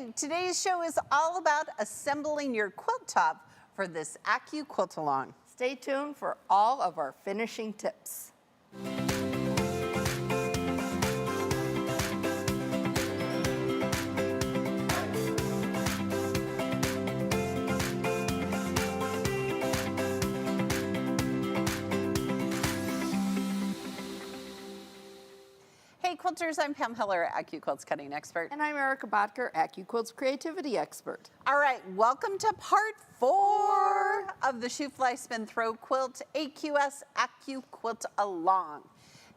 Okay, today's show is all about assembling your quilt top for this AccuQuilt-Along. Stay tuned for all of our finishing tips. Hey quilters, I'm Pam Heller, AccuQuilt's cutting expert. And I'm Erica Bodker, AccuQuilt's creativity expert. All right, welcome to part 4 of the Shoo Fly Spin Throw Quilt AQS AccuQuilt-Along.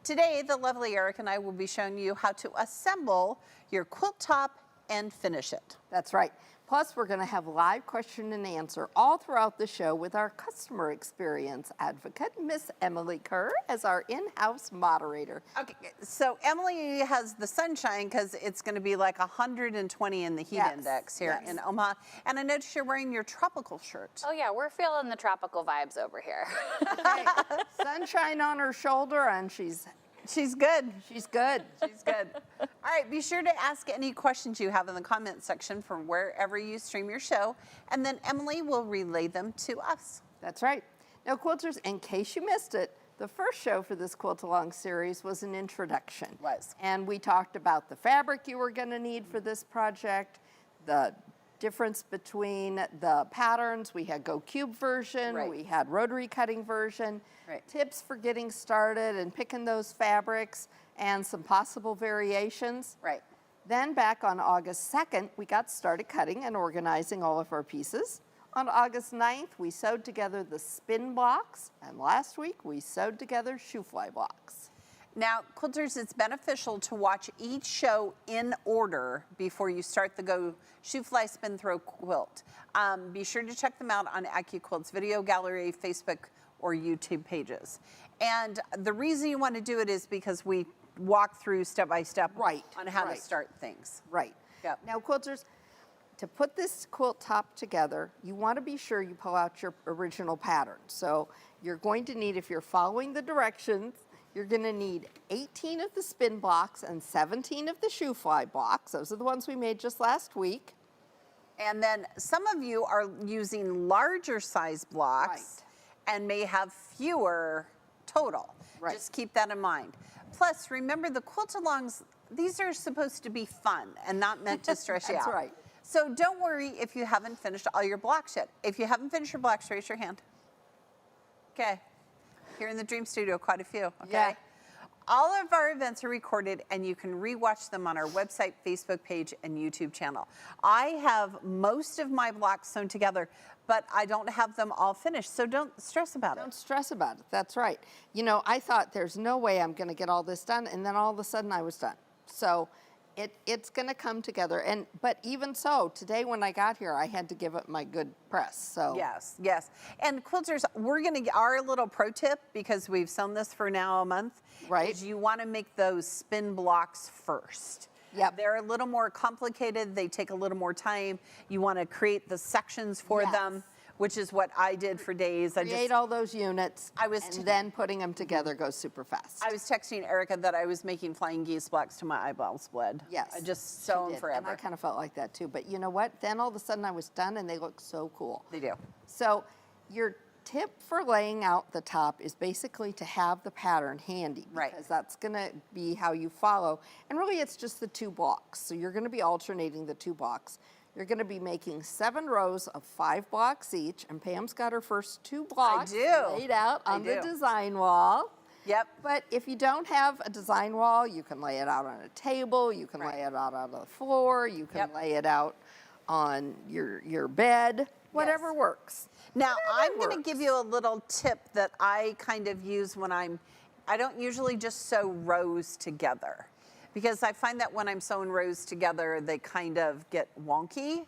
Today, the lovely Erica and I will be showing you how to assemble your quilt top and finish it. That's right. Plus, we're going to have live question and answer all throughout the show with our customer experience advocate, Miss Emily Kerr, as our in-house moderator. Okay, so Emily has the sunshine because it's going to be like 120 in the heat index here in Omaha. And I noticed you're wearing your tropical shirt. Oh yeah, we're feeling the tropical vibes over here. Okay. Sunshine on her shoulder, and she's good. She's good. She's good. All right, be sure to ask any questions you have in the comment section from wherever you stream your show, and then Emily will relay them to us. That's right. Now, quilters, in case you missed it, the first show for this Quilt-Along series was an introduction. And we talked about the fabric you were going to need for this project, the difference between the patterns. We had Go Cube version, we had rotary cutting version, tips for getting started and picking those fabrics, and some possible variations. Then back on August 2nd, we got started cutting and organizing all of our pieces. On August 9th, we sewed together the spin blocks, and last week we sewed together shoe fly blocks. Now, quilters, it's beneficial to watch each show in order before you start the Go Shoo Fly Spin Throw Quilt. Be sure to check them out on AccuQuilt's video gallery, Facebook, or YouTube pages. And the reason you want to do it is because we walk through step by step on how to start things. Now, quilters, to put this quilt top together, you want to be sure you pull out your original pattern. So you're going to need, if you're following the directions, you're going to need 18 of the spin blocks and 17 of the shoe fly blocks. Those are the ones we made just last week. And then some of you are using larger size blocks and may have fewer total. Just keep that in mind. Plus, remember the quilt-alongs, these are supposed to be fun and not meant to stress you out. That's right. So don't worry if you haven't finished all your blocks yet. If you haven't finished your blocks, raise your hand. Okay. Here in the Dream Studio, quite a few, okay? All of our events are recorded and you can rewatch them on our website, Facebook page, and YouTube channel. I have most of my blocks sewn together, but I don't have them all finished, so don't stress about it. Don't stress about it, that's right. You know, I thought there's no way I'm gonna get all this done, and then all of a sudden I was done. So it's gonna come together, but even so, today when I got here, I had to give it my good press, so. Yes. And quilters, we're gonna get our little pro tip, because we've sewn this for now a month, is you wanna make those spin blocks first. They're a little more complicated, they take a little more time. You wanna create the sections for them, which is what I did for days. Create all those units, and then putting them together goes super fast. I was texting Erica that I was making flying geese blocks till my eyeballs bled. I just sew them forever. And I kind of felt like that too. But you know what? Then all of a sudden I was done and they look so cool. They do. So your tip for laying out the top is basically to have the pattern handy. Because that's going to be how you follow. And really it's just the 2 blocks. So you're going to be alternating the 2 blocks. You're going to be making 7 rows of 5 blocks each, and Pam's got her first 2 blocks laid out on the design wall. But if you don't have a design wall, you can lay it out on a table, you can lay it out on the floor, you can lay it out on your bed, whatever works. Now, I'm going to give you a little tip that I kind of use when I don't usually just sew rows together. Because I find that when I'm sewing rows together, they kind of get wonky.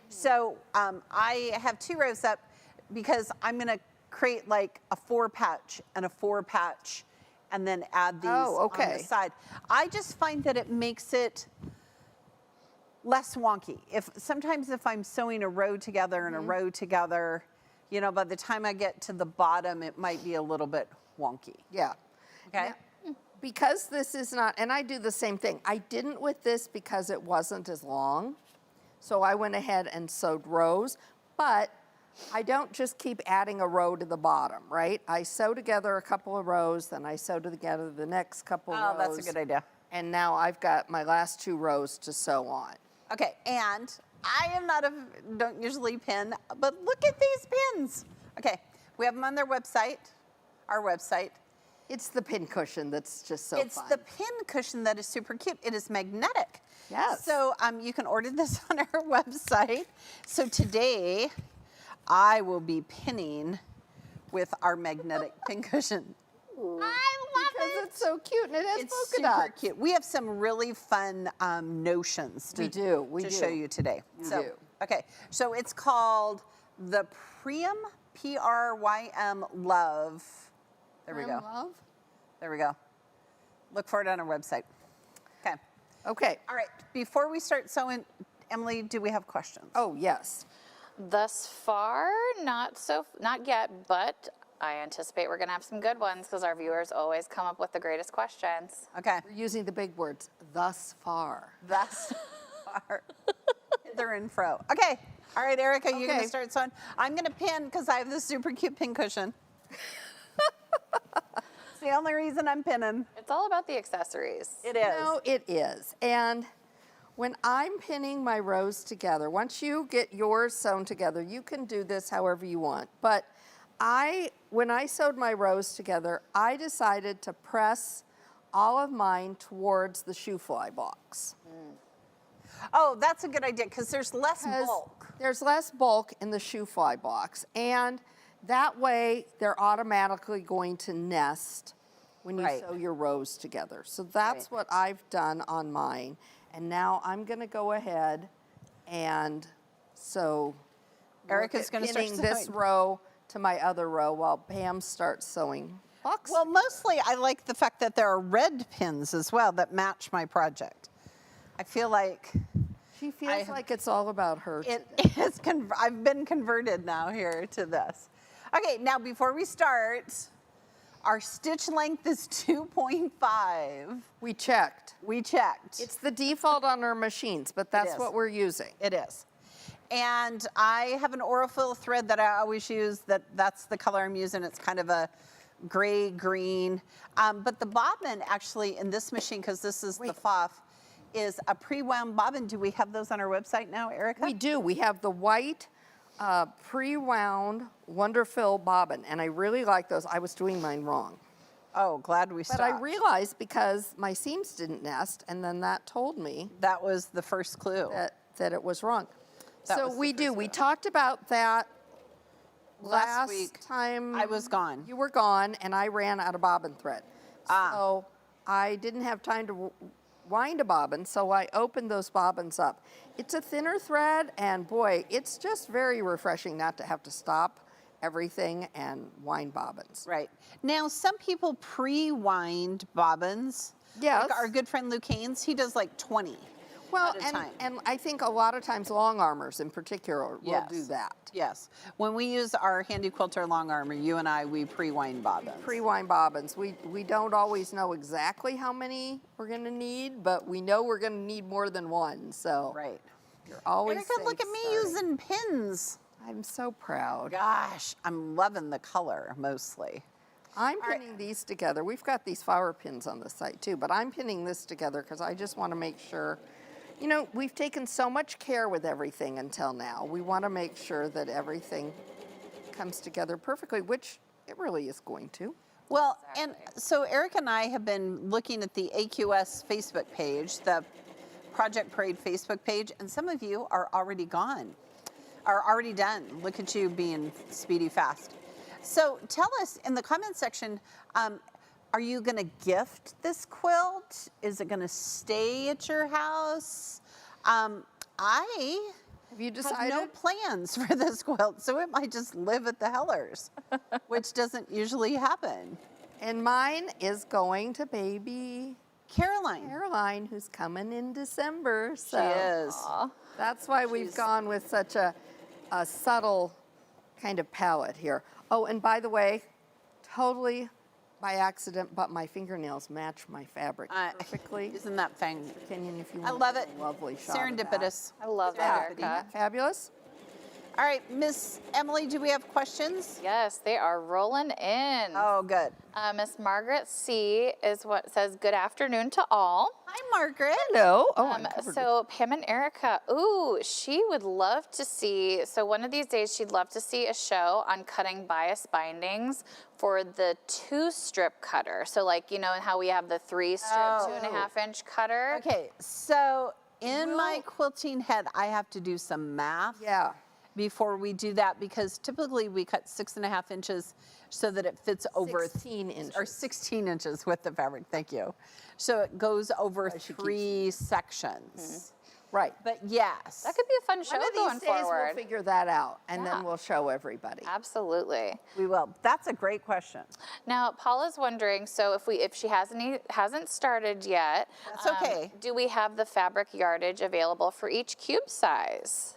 So I have 2 rows up because I'm going to create like a 4-patch and a 4-patch and then add these on the side. I just find that it makes it less wonky. Sometimes if I'm sewing a row together and a row together, you know, by the time I get to the bottom, it might be a little bit wonky. Okay? Because this is not, and I do the same thing. I didn't with this because it wasn't as long. So I went ahead and sewed rows, but I don't just keep adding a row to the bottom, right? I sew together a couple of rows, then I sew together the next couple rows. Oh, that's a good idea. And now I've got my last 2 rows to sew on. Okay, and I am not don't usually pin, but look at these pins. Okay, we have them on their website, our website. It's the pin cushion that's just so It's fun. the pin cushion that is super cute. It is magnetic. Yes. So you can order this on our website. So today, I will be pinning with our magnetic pin cushion. I love because it. it's so cute and it has It's polka super dots. cute. We have some really fun notions to show you today. We do. Okay, so it's called the Prym, P-R-Y-M Love. There we go. Love? There we go. Look for it on our website. Okay. Okay. All right. Before we start sewing, Emily, do we have questions? Oh, yes. Thus far, not yet, but I anticipate we're going to have some good ones because our viewers always come up with the greatest questions. Okay. We're using the big words, thus far. Thus far. Hither and fro. Okay. All right, Erica, you're going to start sewing. I'm going to pin because I have this super cute pin cushion. It's the only reason I'm pinning. It's all about the accessories. It is. No, it is. And when I'm pinning my rows together, once you get yours sewn together, you can do this however you want. But when I sewed my rows together, I decided to press all of mine towards the shoe fly box. Oh, that's a good idea because there's less bulk. There's less bulk in the shoe fly box. And that way, they're automatically going to nest when you sew your rows together. So that's what I've done on mine. And now I'm going to go ahead and sew. Erica's going to start pinning this row to my other row while Pam starts sewing boxes. Well, mostly I like the fact that there are red pins as well that match my project. I feel like she feels like it's all about her. I've been converted now here to this. Okay, now before we start, our stitch length is 2.5. We checked. We checked. It's the default on our machines, but that's what we're using. It is. And I have an Aurifil thread that I always use. That's the color I'm using. It's kind of a gray green. But the bobbin actually in this machine, because this is the FOF, is a pre-wound bobbin. Do we have those on our website now, Erica? We do. We have the white pre-wound Wonderfill bobbin, and I really like those. I was doing mine wrong. Oh, glad we stopped. But I realized because my seams didn't nest, and then that told me that was the first clue. That it was wrong. So we do. We clue. talked about that Last week, time. I was gone. You were gone, and I ran out of bobbin thread. Ah. So I didn't have time to wind a bobbin, so I opened those bobbins up. It's a thinner thread, and boy, it's just very refreshing not to have to stop everything and wind bobbins. Right. Now, some people pre-wind bobbins. Yes. Like our good friend Luke Haynes, he does like 20 Well, at a time. and I think a lot of times long armors in particular will do that. Yes. When we use our Handy Quilter long armor, you and I, we pre-wind bobbins. Pre-wind bobbins. We don't always know exactly how many we're going to need, but we know we're going to need more than one. So Right. you're always Erica, look safe at me starting. using pins. I'm so proud. Gosh, I'm loving the color mostly. I'm pinning these together. We've got these flower pins on the site too, but I'm pinning this together because I just want to make sure. You know, we've taken so much care with everything until now. We want to make sure that everything comes together perfectly, which it really is going to. Well, and so Erica and I have been looking at the AQS Facebook page, the Project Parade Facebook page, and some of you are already gone, are already done. Look at you being speedy fast. So tell us in the comment section, are you going to gift this quilt? Is it going to stay at your house? I Have you have decided? no plans for this quilt, so it might just live at the Hellers, which doesn't usually happen. And mine is going to baby Caroline. who's coming in December. So She is. that's why we've gone with such a subtle kind of palette here. Oh, and by the way, totally by accident, but my fingernails match my fabric perfectly. Isn't that thing? Kenyon, if you I want love a it. lovely shot of that. Serendipitous. I love Yeah, that, isn't Erica. that fabulous? All right, Miss Emily, do we have questions? Yes, they are rolling in. Oh, good. Miss Margaret C. is what says, good afternoon to all. Hi, Margaret. Hello. Oh, I'm covered So Pam and Erica, ooh, she would love to see, so one of these days she'd love to see a show on cutting bias bindings for the 2-strip cutter. So like, you know how we have the 3-strip, 2.5-inch cutter? Okay, so in my quilting head, I have to do some math. Yeah. Before we do that, because typically we cut 6.5 inches so that it fits over 16 inches. or 16 inches with the fabric. Thank you. So it goes over 3 sections. Right. But yes, That could be a fun show One of going these days forward. we'll figure that out, and Yeah. then we'll show everybody. Absolutely. we will. That's a great question. Now, Paula's wondering, so if she hasn't started yet, That's okay. do we have the fabric yardage available for each cube size?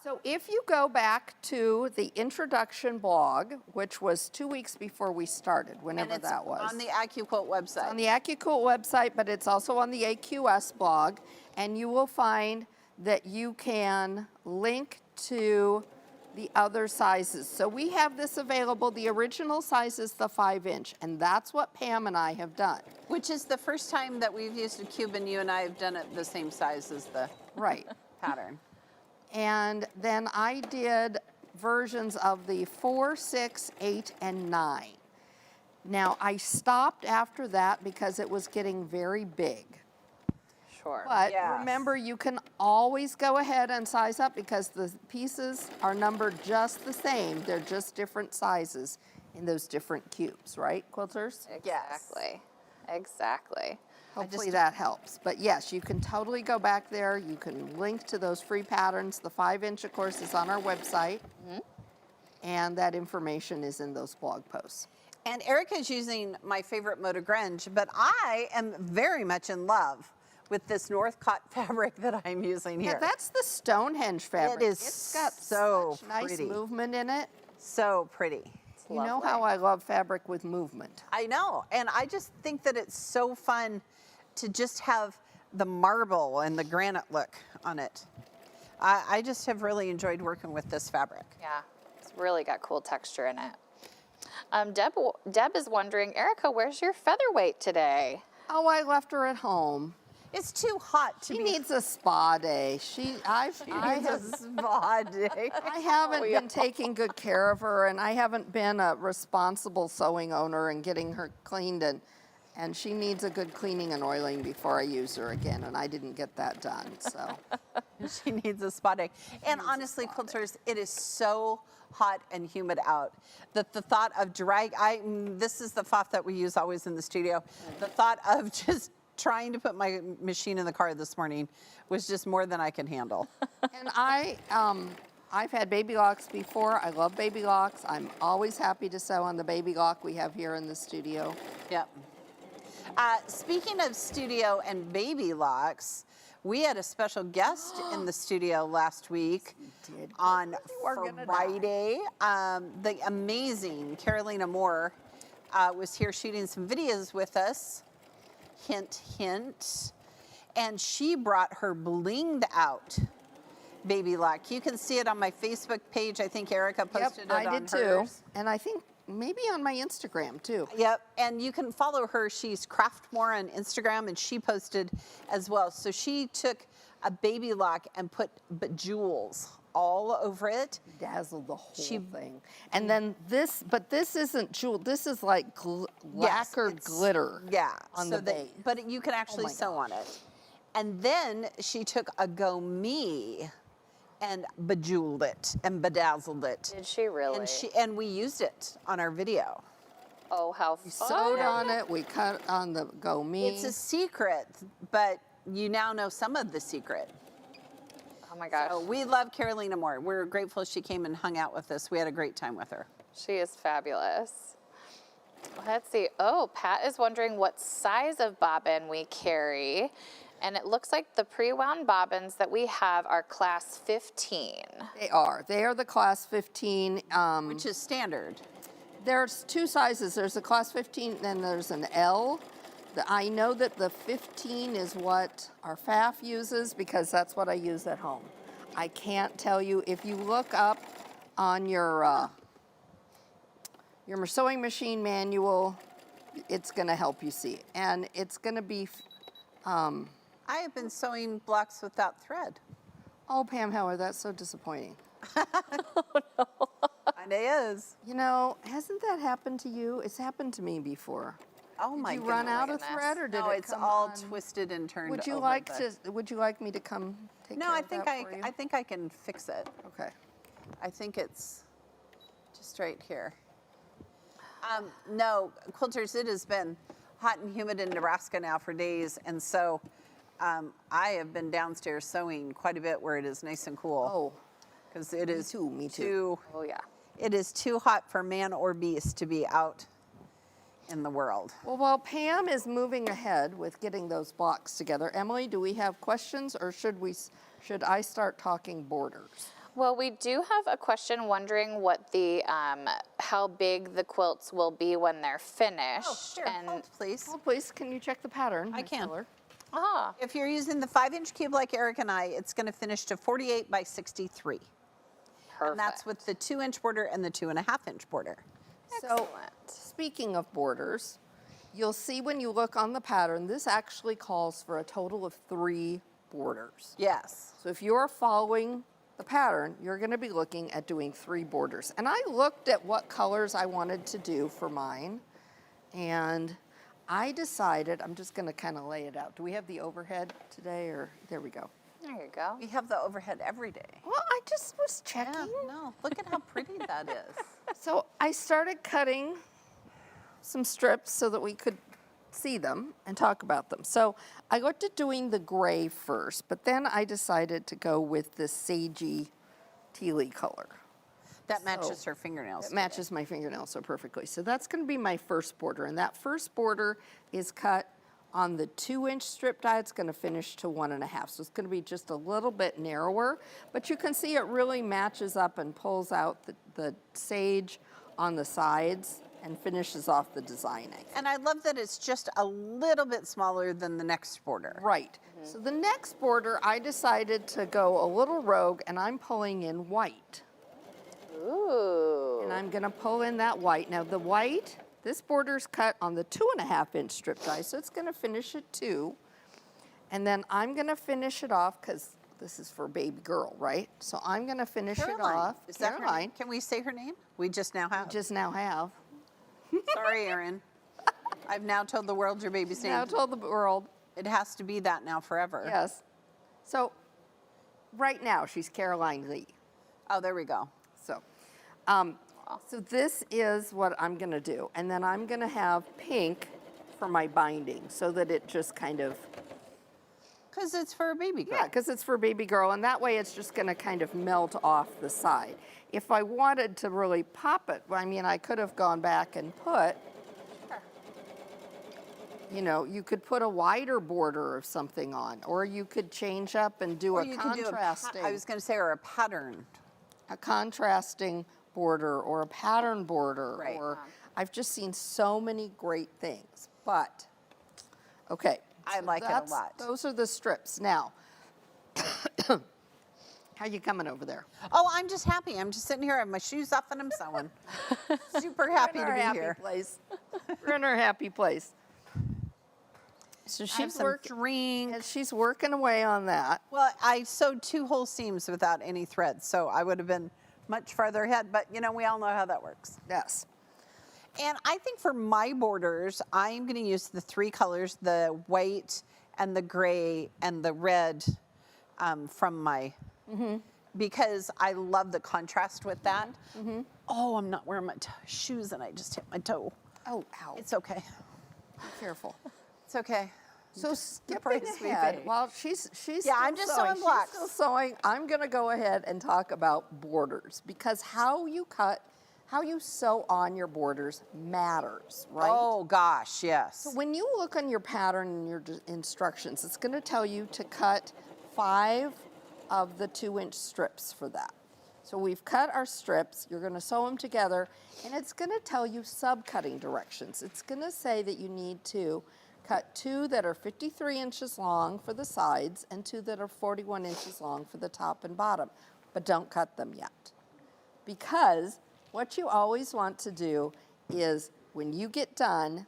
So if you go back to the introduction blog, which was 2 weeks before we started, And whenever it's that was. on the AccuQuilt website. On the AccuQuilt website, but it's also on the AQS blog, and you will find that you can link to the other sizes. So we have this available. The original size is the 5-inch, and that's what Pam and I have done. Which is the first time that we've used a cube, and you and I have done it the same size as the Right. pattern. And then I did versions of the 4, 6, 8, and 9. Now, I stopped after that because it was getting very big. Sure. But Yes. remember, you can always go ahead and size up because the pieces are numbered just the same. They're just different sizes in those different cubes, right, quilters? Exactly. Exactly. Hopefully that helps. But yes, you can totally go back there. You can link to those free patterns. The 5-inch, of course, is on our website. And that information is in those blog posts. And Erica's using my favorite Motogrange, but I am very much in love with this Northcott fabric that I'm using here. Yeah, that's the Stonehenge fabric. is It's got so such nice pretty. movement in it. So pretty. You know how I love fabric with movement. I know, and I just think that it's so fun to just have the marble and the granite look on it. I just have really enjoyed working with this fabric. Yeah. It's really got cool texture in it. Deb is wondering, Erica, where's your featherweight today? Oh, I left her at home. It's too hot to She be. needs a spa day. I needs a spa day. I haven't been taking good care of her, and I haven't been a responsible sewing owner and getting her cleaned, and she needs a good cleaning and oiling before I use her again, and I didn't get that done. So She needs a spa day. And honestly, quilters, it is so hot and humid out that the thought of this is the FOF that we use always in the studio. The thought of just trying to put my machine in the car this morning was just more than I can handle. And I've had baby locks before. I love baby locks. I'm always happy to sew on the baby lock we have here in the studio. Yep. Speaking of studio and baby locks, we had a special guest in the studio last week did. on We're gonna Friday. The amazing Carolina Moore was here shooting some videos with us. Hint, hint. And she brought her blinged out baby lock. You can see it on my Facebook page. I think Erica posted it on I did too. hers. And I think maybe on my Instagram too. Yep, and you can follow her. She's Craftmore on Instagram, and she posted as well. So she took a baby lock and put jewels all over it. Dazzled the whole thing. And then this isn't jewel. This is like lacquered it's- glitter. Yeah, on so the base. but you can actually my sew on it. And then she took a Go Me and bejeweled it and bedazzled it. Did she really? And we used it on our video. Oh, how fun. Sewed on it. We cut on the Go Me. It's a secret, but you now know some of the secret. Oh my gosh. So we love Carolina Moore. We're grateful she came and hung out with us. We had a great time with her. She is fabulous. Let's see. Oh, Pat is wondering what size of bobbin we carry. And it looks like the pre-wound bobbins that we have are class 15. They are. They are the class 15. Which is standard. there's two sizes. There's a class 15 and then there's an L. I know that the 15 is what our FAF uses because that's what I use at home. I can't tell you, if you look up on your sewing machine manual, it's gonna help you see. And it's gonna be, I have been sewing blocks without thread. oh Pam Howard, that's so disappointing. And it is. You know, hasn't that happened to you? It's happened to me before. Oh my Did you goodness. run out of thread, or did No, it it's come all on? twisted and turned Would you over. like to? Would you like me to come take No, care I of think that for you? I think I can fix it. Okay. I think it's just right here. No, quilters, it has been hot and humid in Nebraska now for days, and so I have been downstairs sewing quite a bit where it is nice and cool. Oh, because it is me too. Oh yeah. It is too hot for man or beast to be out in the world. well, while Pam is moving ahead with getting those blocks together, Emily, do we have questions, or should I start talking borders? Well, we do have a question wondering what the how big the quilts will be when they're finished. Oh, sure. Hold, please. Oh, please, can you check the pattern? I Ms. can. Miller? Ah, If you're using the 5-inch cube like Eric and I, it's going to finish to 48 by 63. perfect. And that's with the 2-inch border and the 2.5-inch border. So, Excellent. speaking of borders, you'll see when you look on the pattern, this actually calls for a total of 3 borders. Yes. So if you're following the pattern, you're going to be looking at doing 3 borders. And I looked at what colors I wanted to do for mine, and I decided, I'm just going to kind of lay it out. Do we have the overhead today, or there we go. There you go. We have the overhead every day. Well, I just was checking. Yeah, no, look at how pretty that is. So I started cutting some strips so that we could see them and talk about them. So I looked at doing the gray first, but then I decided to go with this sagey tealy color. That matches her fingernails. It matches my fingernails so perfectly. So that's going to be my first border, and that first border is cut on the 2-inch strip die. It's going to finish to 1.5, so it's going to be just a little bit narrower, but you can see it really matches up and pulls out the sage on the sides and finishes off the designing. And I love that it's just a little bit smaller than the next border. Right. So the next border, I decided to go a little rogue, and I'm pulling in white. Ooh. And I'm going to pull in that white. Now the white, this border's cut on the 2.5-inch strip die, so it's going to finish at 2. And then I'm going to finish it off, because this is for baby girl, right? So I'm going to finish it off. Is that her name? Caroline. Can we say her name? We just now have. Just now have. Sorry, Erin. I've now told the world your baby's name. Now told the world. It has to be that now forever. Yes. So right now she's Caroline Lee. Oh, there we go. So, so this is what I'm going to do. And then I'm going to have pink for my binding so that it just kind of, Because it's for a baby girl. yeah, because it's for baby girl. And that way it's just going to kind of melt off the side. If I wanted to really pop it, I mean, I could have gone back and put, you know, you could put a wider border of something on, or you could change up and do Or a you could do contrasting. I was going to say, or a pattern. A contrasting border or a pattern border, Right. or I've just seen so many great things. But okay, I like it a lot. Those are the strips. Now, how you coming over there? Oh, I'm just happy. I'm just sitting here. I have my shoes off and I'm sewing. Super happy to be here. Place. We're in our happy place. So I have she's some working, drink. and she's working away on that. Well, I sewed 2 whole seams without any thread, so I would have been much farther ahead. But you know, we all know how that works. Yes. And I think for my borders, I'm going to use the 3 colors: the white and the gray and the red from my. Because I love the contrast with that. Oh, I'm not wearing my shoes and I just hit my toe. Oh, ow. It's okay. Be careful. It's okay. So skipping price we ahead, pay. while she's Yeah, still I'm just sewing, sewing blocks. She's still sewing. I'm going to go ahead and talk about borders, because how you cut, how you sew on your borders matters, right? Oh gosh, yes. So when you look on your pattern and your instructions, it's going to tell you to cut 5 of the 2-inch strips for that. So we've cut our strips, you're gonna sew them together, and it's gonna tell you sub-cutting directions. It's gonna say that you need to cut 2 that are 53 inches long for the sides and 2 that are 41 inches long for the top and bottom, but don't cut them yet. Because what you always want to do is when you get done,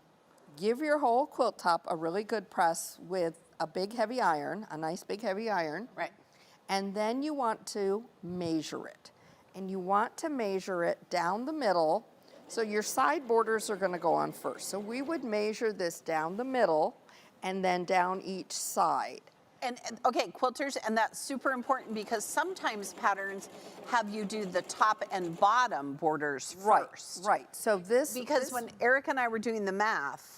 give your whole quilt top a really good press with a big heavy iron, a nice big heavy iron. Right. And then you want to measure it. And you want to measure it down the middle. So your side borders are going to go on first. So we would measure this down the middle and then down each side. And okay, quilters, and that's super important because sometimes patterns have you do the top and bottom borders first. Right. So Because when Erica and I were doing the math,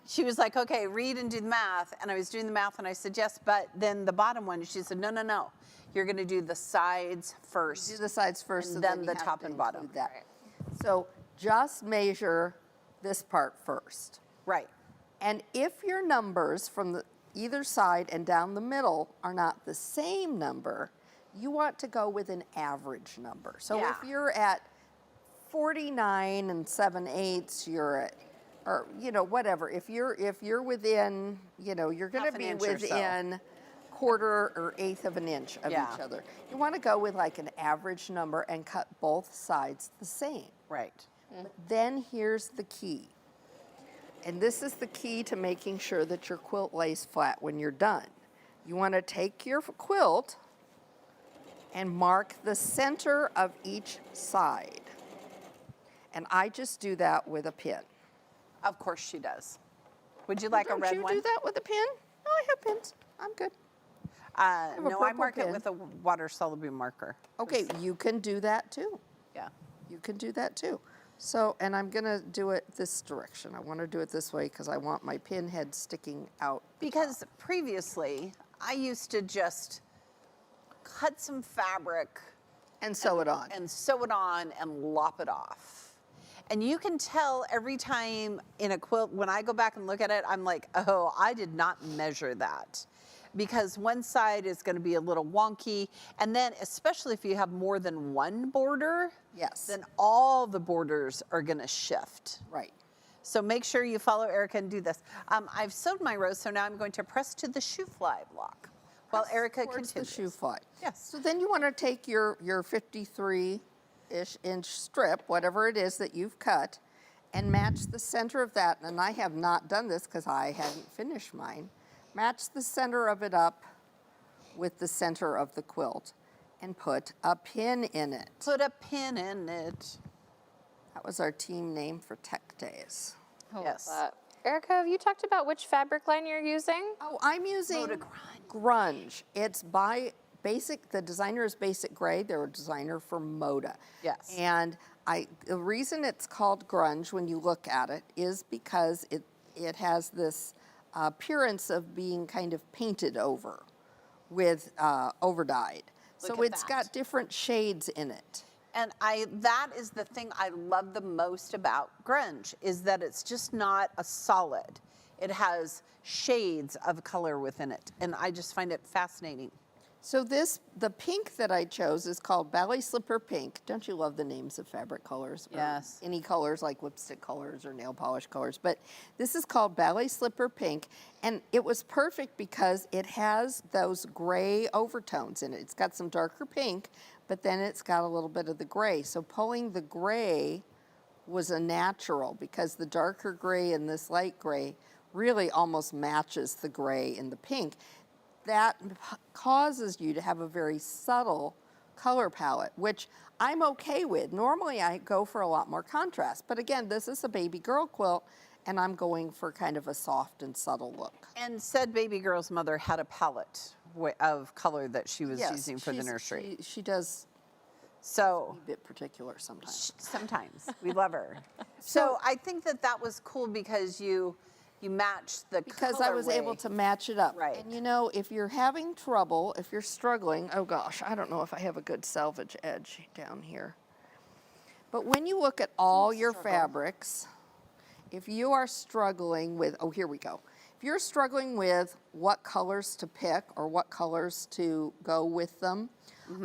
she was like, okay, read and do the math. And I was doing the math and I said, yes, but then the bottom one, she said, no. You're going to do the sides first. do the sides first, and so then you the have top to and bottom. include that. So just measure this part first. Right. And if your numbers from either side and down the middle are not the same number, you want to go with an average number. So Yeah. if you're at 49 and 7/8, you're at, or whatever. If you're within, you're going Half to an be inch or so. within quarter or eighth of an inch of Yeah. each other. You want to go with like an average number and cut both sides the same. Right. But then here's the key. And this is the key to making sure that your quilt lays flat when you're done. You want to take your quilt and mark the center of each side. And I just do that with a pin. Of course she does. Would you like a red Don't one? you do that with a pin? No, I have pins. I'm good. have a No, I purple mark it pin. with a water soluble marker. Okay, you can do that too. Yeah. You can do that too. So, and I'm gonna do it this direction. I wanna do it this way because I want my pin head sticking out. Because previously, I used to just cut some fabric And sew it on. and sew it on and lop it off. And you can tell every time in a quilt, when I go back and look at it, I'm like, oh, I did not measure that. Because one side is going to be a little wonky. And then, especially if you have more than one border, Yes. then all the borders are going to shift. Right. So make sure you follow Erica and do this. I've sewed my rows, so now I'm going to press to the shoe fly block while Erica Towards continues. the shoe fly. Yes. So then you want to take your 53-ish inch strip, whatever it is that you've cut, and match the center of that. And I have not done this because I hadn't finished mine. Match the center of it up with the center of the quilt and put a pin in it. Put a pin in it. That was our team name for Tech Days. Yes. Erica, have you talked about which fabric line you're using? Oh, I'm using Moda Grunge. It's by Basic, the designer is Basic Gray. They're a designer for Moda. Yes. And the reason it's called Grunge when you look at it is because it has this appearance of being kind of painted over with overdyed. So Look at it's that. got different shades in it. And that is the thing I love the most about grunge, is that it's just not a solid. It has shades of color within it, and I just find it fascinating. So the pink that I chose is called Ballet Slipper Pink. Don't you love the names of fabric colors? Or Yes. any colors like lipstick colors or nail polish colors. But this is called Ballet Slipper Pink. And it was perfect because it has those gray overtones in it. It's got some darker pink, but then it's got a little bit of the gray. So pulling the gray was a natural because the darker gray and this light gray really almost matches the gray in the pink. That causes you to have a very subtle color palette, which I'm okay with. Normally I go for a lot more contrast, but again, this is a baby girl quilt and I'm going for kind of a soft and subtle look. And said baby girl's mother had a palette of color that she was using for the nursery. She does So a bit particular sometimes. sometimes we love her. So I think that was cool because you matched the Because I was able colorway. to match it up. Right. And you know, if you're having trouble, if you're struggling, oh gosh, I don't know if I have a good salvage edge down here. But when you look at all your fabrics, if you are struggling with, oh, here we go. If you're struggling with what colors to pick or what colors to go with them,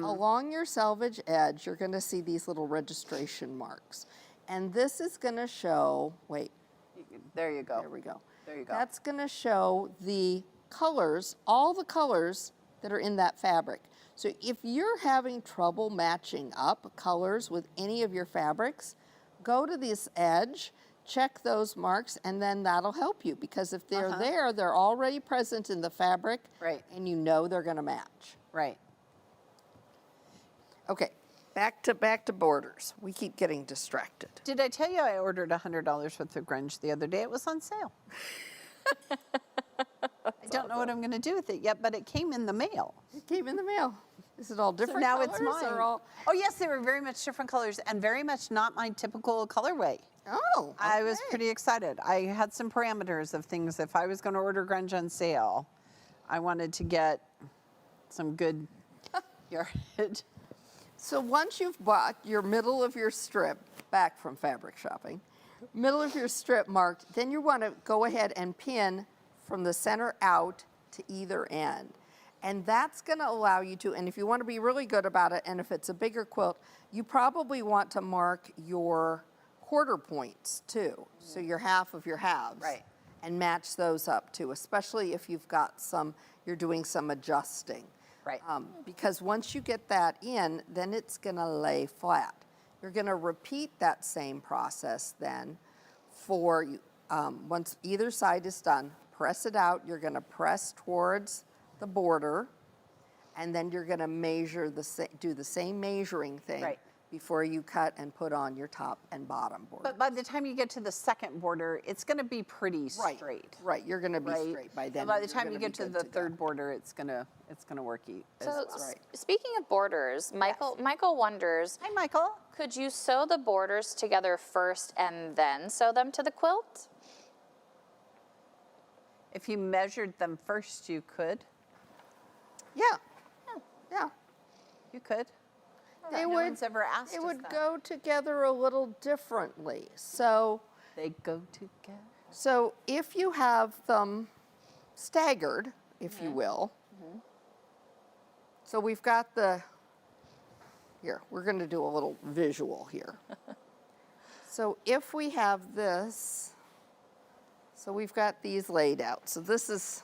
along your selvage edge, you're going to see these little registration marks. And this is going to show, wait, There you go. there we go. There you go. That's going to show the colors, all the colors that are in that fabric. So if you're having trouble matching up colors with any of your fabrics, go to this edge, check those marks, and then that'll help you, because if they're there, they're already present in the fabric, Right. and you know they're going to match. Right. Okay, back to borders. We keep getting distracted. Did I tell you I ordered $100 worth of grunge the other day? It was on sale. I don't know what I'm going to do with it yet, but it came in the mail. It came in the mail. Is it all So different now colors? it's mine. Or all... Oh, yes, they were very much different colors and very much not my typical colorway. Oh, I was okay. pretty excited. I had some parameters of things. If I was going to order grunge on sale, I wanted to get some good yardage. So once you've bought your middle of your strip, back from fabric shopping, middle of your strip marked, then you want to go ahead and pin from the center out to either end. And that's going to allow you to, and if you want to be really good about it, and if it's a bigger quilt, you probably want to mark your quarter points too. So your half of your halves. Right. And match those up too, especially if you've got you're doing some adjusting. Right. Because once you get that in, then it's going to lay flat. You're going to repeat that same process then for, once either side is done, press it out. You're going to press towards the border, and then you're going to do the same measuring thing Right. before you cut and put on your top and bottom border. But by the time you get to the second border, it's going to be pretty straight. Right, you're going to be Right? straight by then. And by the You're time you gonna get be to good the go. third border, it's gonna work. So right. speaking of borders, Michael wonders, Hi, Michael. could you sew the borders together first and then sew them to the quilt? If you measured them first, you could. Yeah. Yeah. You could. They No would, one's ever asked it us would that. go together a little differently. So They go together. So if you have them staggered, if you will, so we've got here, we're going to do a little visual here. So if we have this, so we've got these laid out. So this is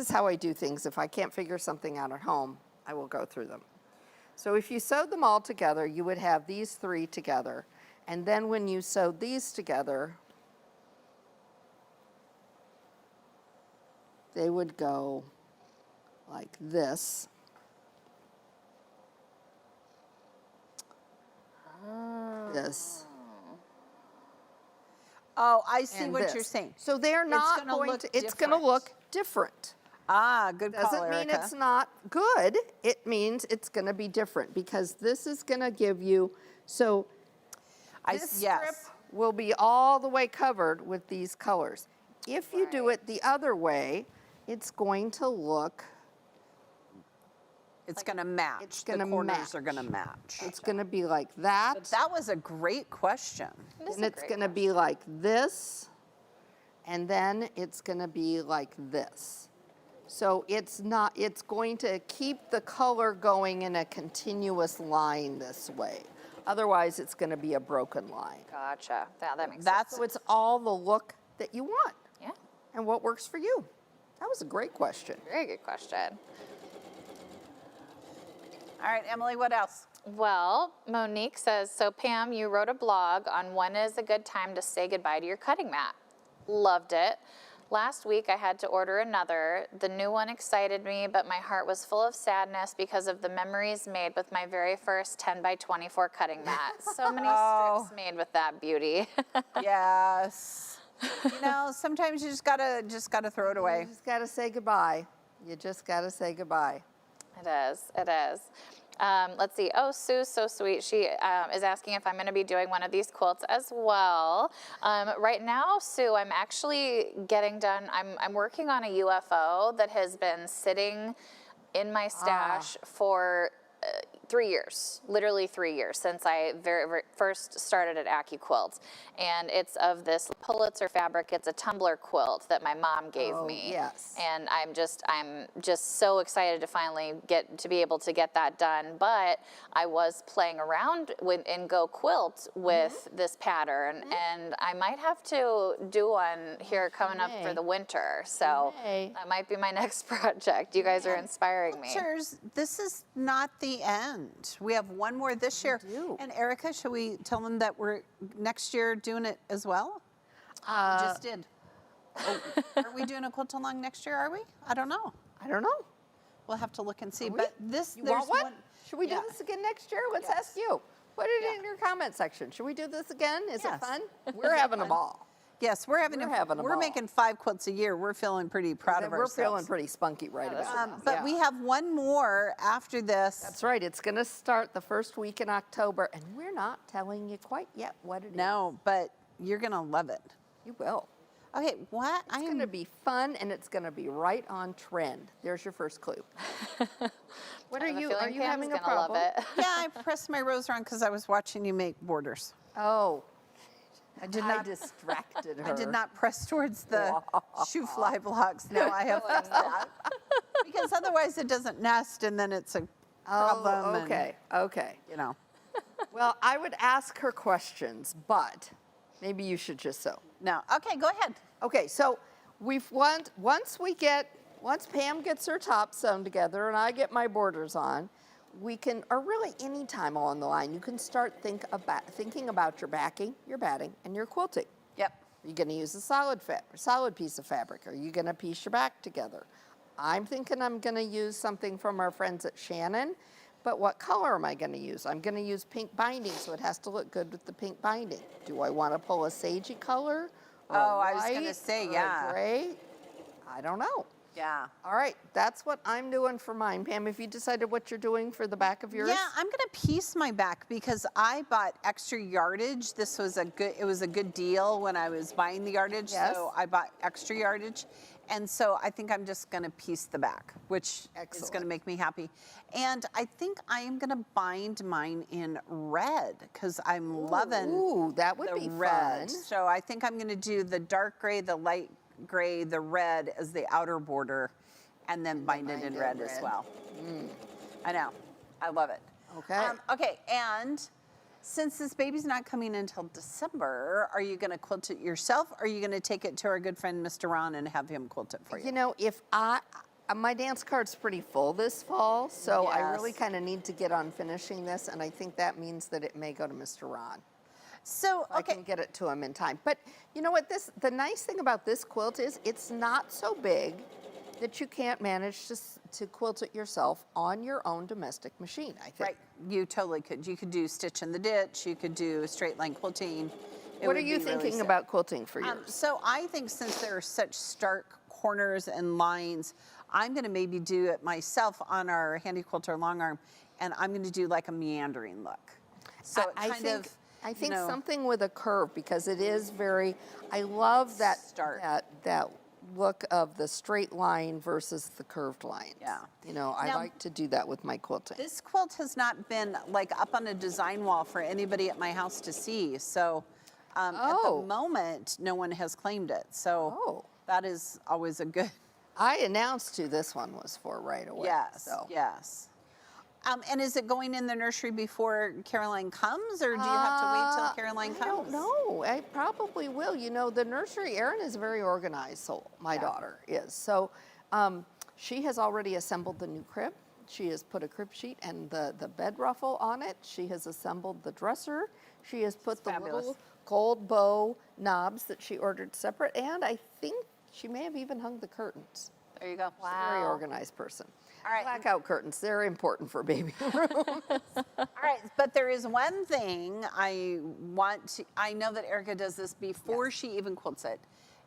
how I do things. If I can't figure something out at home, I will go through them. So if you sewed them all together, you would have these three together. And then when you sewed these together, they would go like this. This. Oh, I see And what this. you're saying. So they're not gonna going look to, it's going to different. look different. Ah, good call, Doesn't mean Erica. it's not good. It means it's going to be different because this is going to give you, so this yes. strip will be all the way covered with these colors. If you do it the other way, it's going to look, It's going to match. It's gonna the corners match. are going to match. it's going to be like that, But that was a great question. This is and a it's great going to be like this, and then it's going to be like this. So it's going to keep the color going in a continuous line this way. Otherwise, it's going to be a broken line. Gotcha. Yeah, that makes That's So it's all the look that you want sense. Yeah, and what works for you. That was a great question. very good question. all right, Emily, what else? Well, Monique says, so Pam, you wrote a blog on when is a good time to say goodbye to your cutting mat. Loved it. Last week I had to order another. The new one excited me, but my heart was full of sadness because of the memories made with my very first 10 by 24 cutting mat. So many strips made with that beauty. Yes. Sometimes you just gotta throw it away. You just got to say goodbye. You just got to say goodbye. It is. It is. Let's see. Oh, Sue's so sweet. She is asking if I'm going to be doing one of these quilts as well. Right now, Sue, I'm actually getting done. I'm working on a UFO that has been sitting in my stash for 3 years, literally 3 years since I very first started at AccuQuilt. And it's of this Pulitzer fabric. It's a tumbler quilt that my mom gave me. Yes. And I'm just so excited to finally get to be able to get that done. But I was playing around in Go Quilt with this pattern, and I might have to do one here coming up for the winter. So that might be my next project. You guys are inspiring me. Quilters, this is not the end. We have one more this year. do. And Erica, should we tell them that we're next year doing it as well? Just did. Oh, are we doing a Quilt-Along next year, are we? I don't know. I don't know. We'll have to look and see. Are we? But this, You there's want one? Should we do yeah. this again next year? Let's Yes. ask you. Put it Yeah. in your comment section. Should we do this again? Is Yes. it fun? We're having a ball. Yes, we're having a we're ball. making 5 quilts a year. We're feeling pretty proud of We're ourselves. feeling pretty spunky right about it. But we have one more after this. That's right. It's going to start the first week in October, and we're not telling you quite yet what it is. No, but you're gonna love it. You will. Okay, what? It's going to be fun, and it's going to be right on trend. There's your first clue. What I are have a you? feeling Are you Pam's having a gonna love problem? it. Yeah, I pressed my rose around because I was watching you make borders. Oh, I did I not. distracted her. I did not press towards the shoe fly blocks. Now I have fixed that because otherwise it doesn't nest, and then it's a problem. Oh, and, okay, okay. you know. Well, I would ask her questions, but maybe you should just sew. No. Okay, go ahead. Okay, so once Pam gets her top sewn together and I get my borders on, we can, or really any time along the line, you can start thinking about your backing, your batting, and your quilting. Yep. Are you going to use a solid piece of fabric? Are you going to piece your back together? I'm thinking I'm going to use something from our friends at Shannon, but what color am I going to use? I'm going to use pink binding, so it has to look good with the pink binding. Do I want to pull a sagey color? Or Oh, I was gonna white, say, or yeah. a gray? I don't know. Yeah. All right, that's what I'm doing for mine. Pam, have you decided what you're doing for the back of yours? Yeah, I'm gonna piece my back because I bought extra yardage. This was it was a good deal when I was buying the yardage. Yes. So I bought extra yardage. And so I think I'm just gonna piece the back, which is Excellent. gonna make me happy. And I think I am gonna bind mine in red because I'm loving Ooh, that would the be red. fun. So I think I'm gonna do the dark gray, the light gray, the red as the outer border, and then bind it in red as well. I know, I love it. Okay. Okay, and since this baby's not coming until December, are you gonna quilt it yourself, or are you gonna take it to our good friend Mr. Ron and have him quilt it for you? You know, if my dance card's pretty full this fall, so I really Yes. kind of need to get on finishing this, and I think that means that it may go to Mr. Ron. So, I can get it to him in time. But you know what? The nice thing about this quilt is it's not so big that you can't manage to quilt it yourself on your own domestic machine, I think. right, you totally could. You could do stitch in the ditch, you could do straight line quilting. It What would are you be really thinking simple. about quilting for yours? So I think since there are such stark corners and lines, I'm gonna maybe do it myself on our handy quilter long arm, and I'm gonna do like a meandering look. So it I kind think, of, I you think know, something with a curve, because it is very, I love that Start. that look of the straight line versus the curved lines. Yeah. You know, I Now- like to do that with my quilting. This quilt has not been like up on a design wall for anybody at my house to see. So at Oh. the moment, no one has claimed it. So Oh. that is always a good, I announced who this one was for right away. yes, So. yes. And is it going in the nursery before Caroline comes, or do you have to wait till Caroline I comes? don't know. I probably will. You know, the nursery, Erin is a very organized soul. My daughter is. So she has already assembled the new crib. She has put a crib sheet and the bed ruffle on it. She has assembled the dresser. She has put the fabulous. little gold bow knobs that she ordered separate. And I think she may have even hung the curtains. There you go. She's a very organized person. All right. Blackout curtains, they're important for baby room. All right, but there is one thing I know that Erica does this before she even quilts it.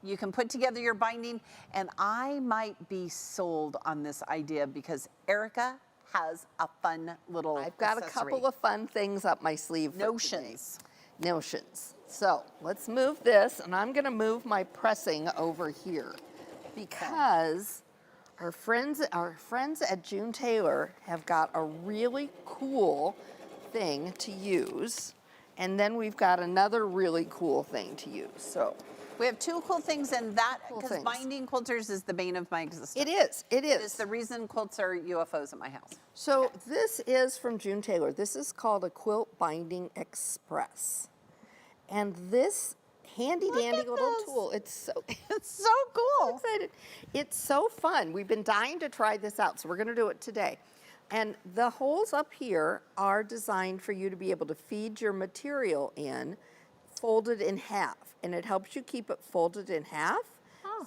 You can put together your binding, and I might be sold on this idea because Erica has a fun little I've got accessory. a couple of fun things up my sleeve. for Notions. today. Notions. So let's move this, and I'm going to move my pressing over here because our friends at June Taylor have got a really cool thing to use, and then we've got another really cool thing to use. So We have two cool things, and that, Cool because things. binding quilters is the bane of my existence. it is. It is the reason quilts are UFOs at my house. So this is from June Taylor. This is called a Quilt Binding Express, and this handy dandy at little this. tool. It's so It's so cool. excited. It's so fun. We've been dying to try this out, so we're going to do it today. And the holes up here are designed for you to be able to feed your material in, folded in half, and it helps you keep it folded in half.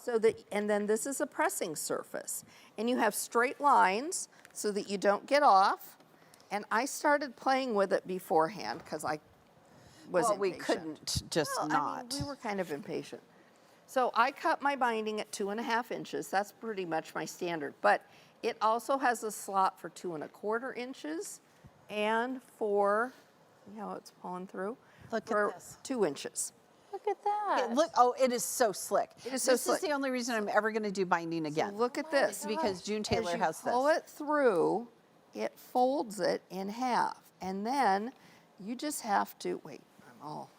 So that, and then this is a pressing surface, and you have straight lines so that you don't get off. And I started playing with it beforehand because I was Well, we impatient. couldn't just Well, not. I mean, we were kind of impatient. So I cut my binding at 2.5 inches. That's pretty much my standard. But it also has a slot for 2.25 inches and for, you know, it's pulling through, Look at for this. 2 inches. Look at that. Look, oh, it is so slick. It is so This slick. is the only reason I'm ever going to do binding again. Look at this. It's because June Taylor As you has pull this. it through, it folds it in half. And then you just have to, wait, I'm all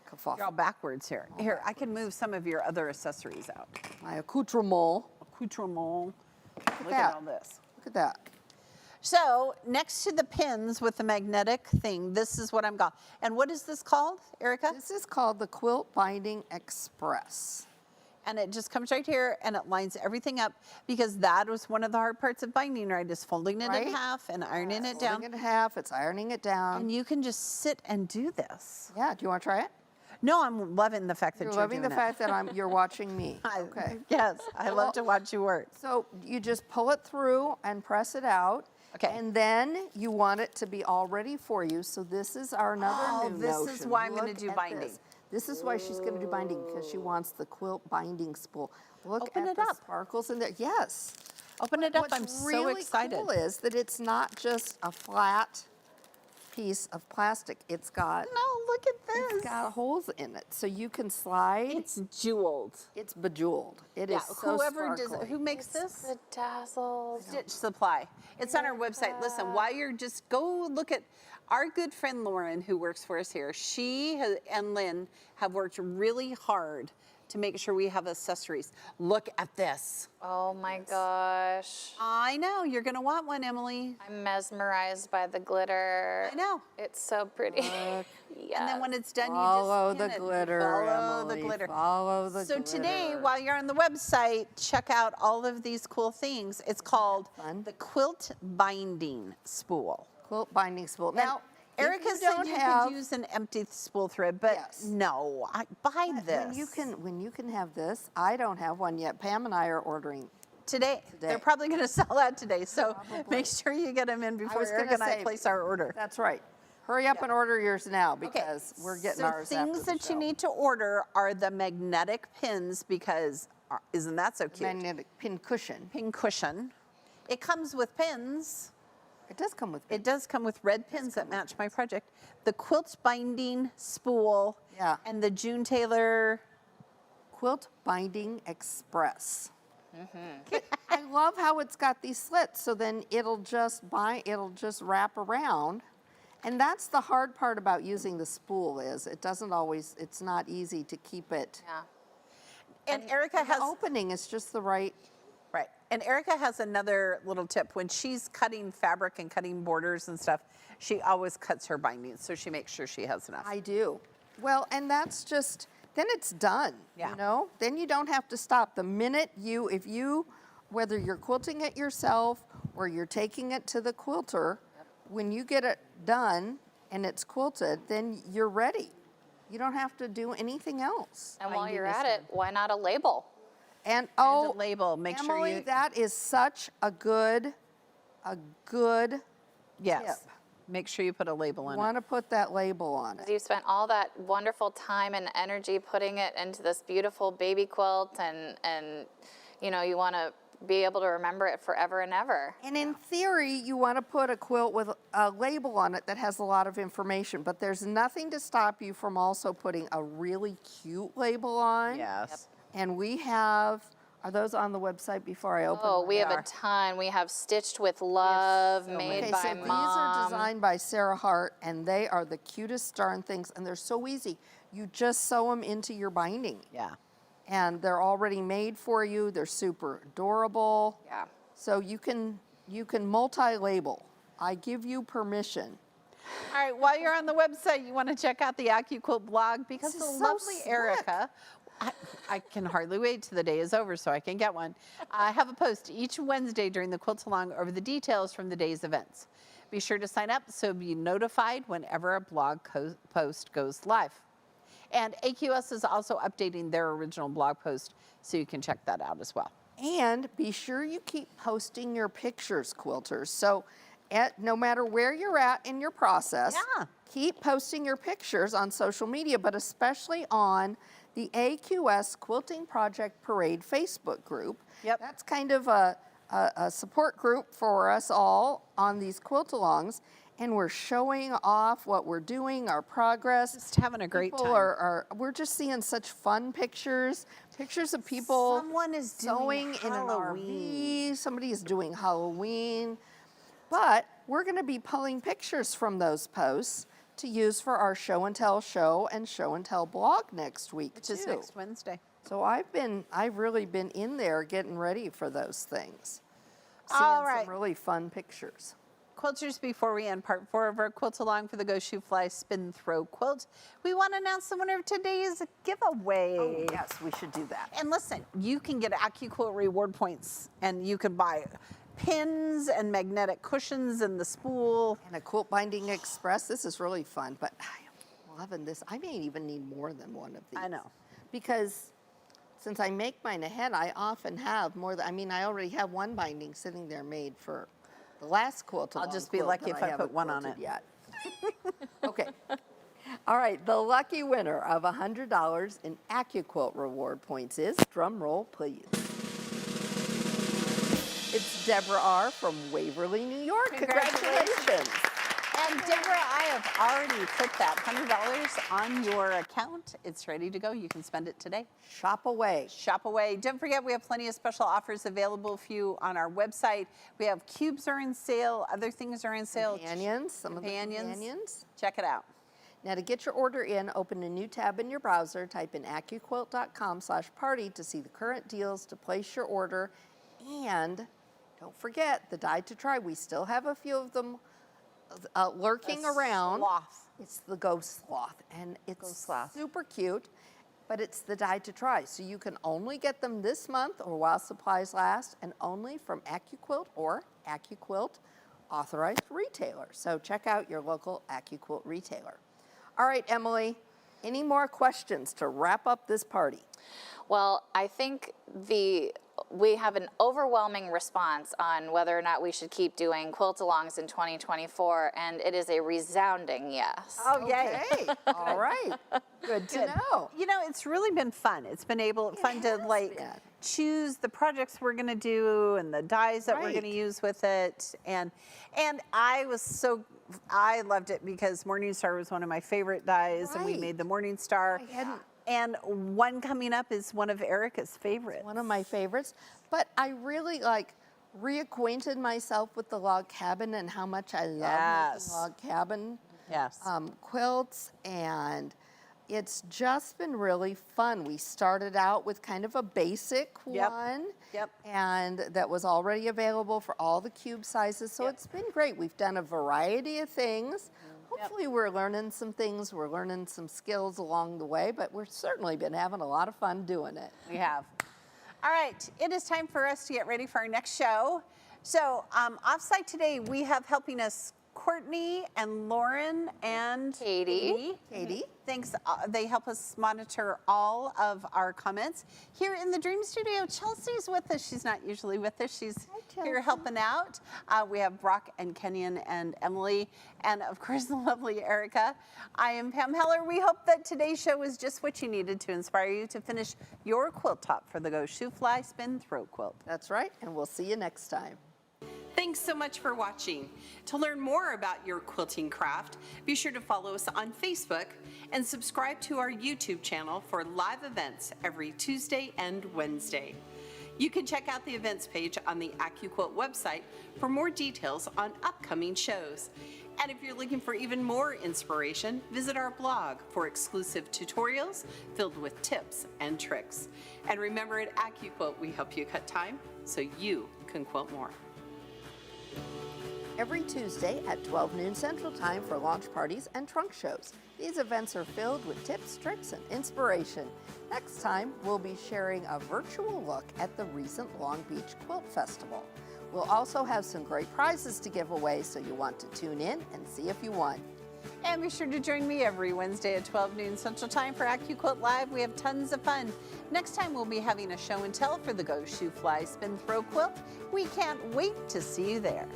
kerfuffled. You're all backwards here. Here, I can move some of your other accessories out. My accoutrement. Accoutrement. Look at that. all this. Look at that. So next to the pins with the magnetic thing, this is what I'm got. And what is this called, Erica? This is called the Quilt Binding Express. And it just comes right here and it lines everything up because that was one of the hard parts of binding, right? Is folding it Right. in half and ironing it down. Folding it in half, it's ironing it down. And you can just sit and do this. Yeah, do you want to try it? No, I'm loving the fact that You're you're loving the doing it. fact that you're watching me. Okay. Yes, I love to watch you work. So you just pull it through and press it out. Okay. And then you want it to be all ready for you. So this is our another Oh, new this is notion. why I'm gonna Look do at binding. This. This is why she's going to do binding, because she wants the quilt binding spool. Look Open at it the up. sparkles in there. Yes. Open it up. What's I'm so really excited. cool is that it's not just a flat piece of plastic. It's got No, look at this. It's got holes in it, so you can slide. It's jeweled. It's bejeweled. It Yeah, is so whoever does sparkly. who makes this? Bedazzled. Stitch Supply. It's on our website. Listen, while you're just go look at our good friend Lauren, who works for us here. And Lynn have worked really hard to make sure we have accessories. Look at this. Oh my gosh. I know you're gonna want one, Emily. I'm mesmerized by the glitter. I know. It's so pretty. And Yeah. then when it's done, Follow you just the pin it. glitter, Follow Emily. the glitter. Follow the So today, glitter. while you're on the website, check out all of these cool things. It's called fun? the Quilt Binding Spool. Quilt binding spool. Now, if Erica you said don't you have, could use an empty spool thread, but Yes. no, I buy this. when you can have this, I don't have one yet. Pam and I are ordering. Today. They're probably going to sell out today, so Probably. make sure you get them in before was gonna Erica and I say- place our order. That's right. Hurry up and order yours now Okay, because we're getting so ours after things the that show. you need to order are the magnetic pins because isn't that so cute? Magnetic pin cushion. Pin cushion. It comes with pins. It does come with It does come with red pins that match my project. The quilt binding spool. Yeah. And the June Taylor. Quilt Binding Express. Mm-hmm. I love how it's got these slits, so then it'll just wrap around. And that's the hard part about using the spool is it's not easy to keep it. Yeah. And Erica has The opening is just the right. right. And Erica has another little tip. When she's cutting fabric and cutting borders and stuff, she always cuts her bindings, so she makes sure she has enough. I do. Well, and that's just, then it's done, Yeah. you know? Then you don't have to stop. The minute whether you're quilting it yourself or you're taking it to the quilter, when you get it done and it's quilted, then you're ready. You don't have to do anything else. And while Binding you're is at it, why not a label? And a label. Make sure Emily, you- that is such a good Yes. tip. Make sure you put a label on it. want to put that label on it. You spent all that wonderful time and energy putting it into this beautiful baby quilt, and you know, you want to be able to remember it forever and ever. And in theory, you want to put a quilt with a label on it that has a lot of information, but there's nothing to stop you from also putting a really cute label on. Yes. And we have Are those on the website before I open Oh, them? we have a ton. We have Stitched with Love, made Okay, by so these are Mom. designed by Sarah Hart, and they are the cutest darn things, and they're so easy. You just sew them into your binding. Yeah. And they're already made for you. They're super adorable. Yeah. So you can multi-label. I give you permission. All right, while you're on the website, you want to check out the AccuQuilt blog because This the is so lovely slick. Erica, I can hardly wait till the day is over so I can get one. I have a post each Wednesday during the Quilt Along over the details from the day's events. Be sure to sign up so be notified whenever a blog post goes live. And AQS is also updating their original blog post, so you can check that out as well. And be sure you keep posting your pictures, quilters. So no matter where you're at in your process, Yeah. keep posting your pictures on social media, but especially on the AQS Quilting Project Parade Facebook group. Yep. That's kind of a support group for us all on these quilt-alongs. And we're showing off what we're doing, our progress. Just having a great People time. we're just seeing such fun pictures of people Someone is sewing doing in an Halloween. RV. Somebody is doing Halloween. But we're going to be pulling pictures from those posts to use for our show and tell show and show and tell blog next week, Which is too. next Wednesday. So I've really been in there getting ready for those things. Seeing All right. some really fun pictures. Quilters, before we end part 4 of our Quilt Along for the Go Shoo Fly Spin Throw Quilt, we want to announce the winner of today's giveaway. Oh, yes, we should do that. And listen, you can get AccuQuilt reward points, and you can buy pins and magnetic cushions and the spool. And a Quilt Binding Express. This is really fun, but I'm loving this. I may even need more than one of these. I know. Because since I make mine ahead, I often have more than, I already have one binding sitting there made for the last quilt. I'll just be lucky if I put one on it. Yet. Okay. All right, the lucky winner of $100 in AccuQuilt reward points is, drum roll please. It's Deborah R. from Waverly, New York. Congratulations. And Deborah, I have already put that $100 on your account. It's ready to go. You can spend it today. Shop away. Shop away. Don't forget, we have plenty of special offers available for you on our website. We have cubes are in sale. Other things are in sale. Companions, some of the companions. Check it out. Now, to get your order in, open a new tab in your browser, type in AccuQuilt.com/party to see the current deals, to place your order, and don't forget the die to try. We still have a few of them lurking around. Sloth. It's the ghost sloth, and it's Ghost sloth. super cute, but it's the die to try. So you can only get them this month or while supplies last, and only from AccuQuilt or AccuQuilt authorized retailer. So check out your local AccuQuilt retailer. All right, Emily, any more questions to wrap up this party? Well, I think we have an overwhelming response on whether or not we should keep doing quilt-alongs in 2024, and it is a resounding yes. Oh, yay. Okay, all right. Good to know. You know, it's really been fun. It's been fun to been. choose the projects we're going to do and the dies that we're Right. going to use with it. And I loved it because Morningstar was one of my favorite dies, and we Right. made the Morningstar. I hadn't- And one coming up is one of Erica's favorites. One of my favorites, but I really reacquainted myself with the log cabin and how much I love Yes. making log cabin Yes. quilts, and it's just been really fun. We started out with kind of a basic Yep. one, Yep. and that was already available for all the cube sizes, so Yep. it's been great. We've done a variety of things. Hopefully we're learning some things, we're learning some skills along the way, but we've certainly been having a lot of fun doing it. We have. All right, it is time for us to get ready for our next show. So offsite today, we have helping us Courtney and Lauren and Katie. Katie? Thanks. They help us monitor all of our comments. Here in the Dream Studio, Chelsea's with us. She's not usually with us. She's here Chelsea. helping out. We have Brock and Kenyon and Emily, and of course the lovely Erica. I am Pam Heller. We hope that today's show was just what you needed to inspire you to finish your quilt top for the Go Shoo Fly Spin Throw Quilt. That's right, and we'll see you next time. Thanks so much for watching. To learn more about your quilting craft, be sure to follow us on Facebook and subscribe to our YouTube channel for live events every Tuesday and Wednesday. You can check out the events page on the AccuQuilt website for more details on upcoming shows. And if you're looking for even more inspiration, visit our blog for exclusive tutorials filled with tips and tricks. And remember, at AccuQuilt, we help you cut time so you can quilt more. Every Tuesday at 12 noon Central Time for launch parties and trunk shows. These events are filled with tips, tricks, and inspiration. Next time, we'll be sharing a virtual look at the recent Long Beach Quilt Festival. We'll also have some great prizes to give away, so you want to tune in and see if you won. And be sure to join me every Wednesday at 12 noon Central Time for AccuQuilt Live. We have tons of fun. Next time, we'll be having a show and tell for the Go Shoo Fly Spin Throw Quilt. We can't wait to see you there.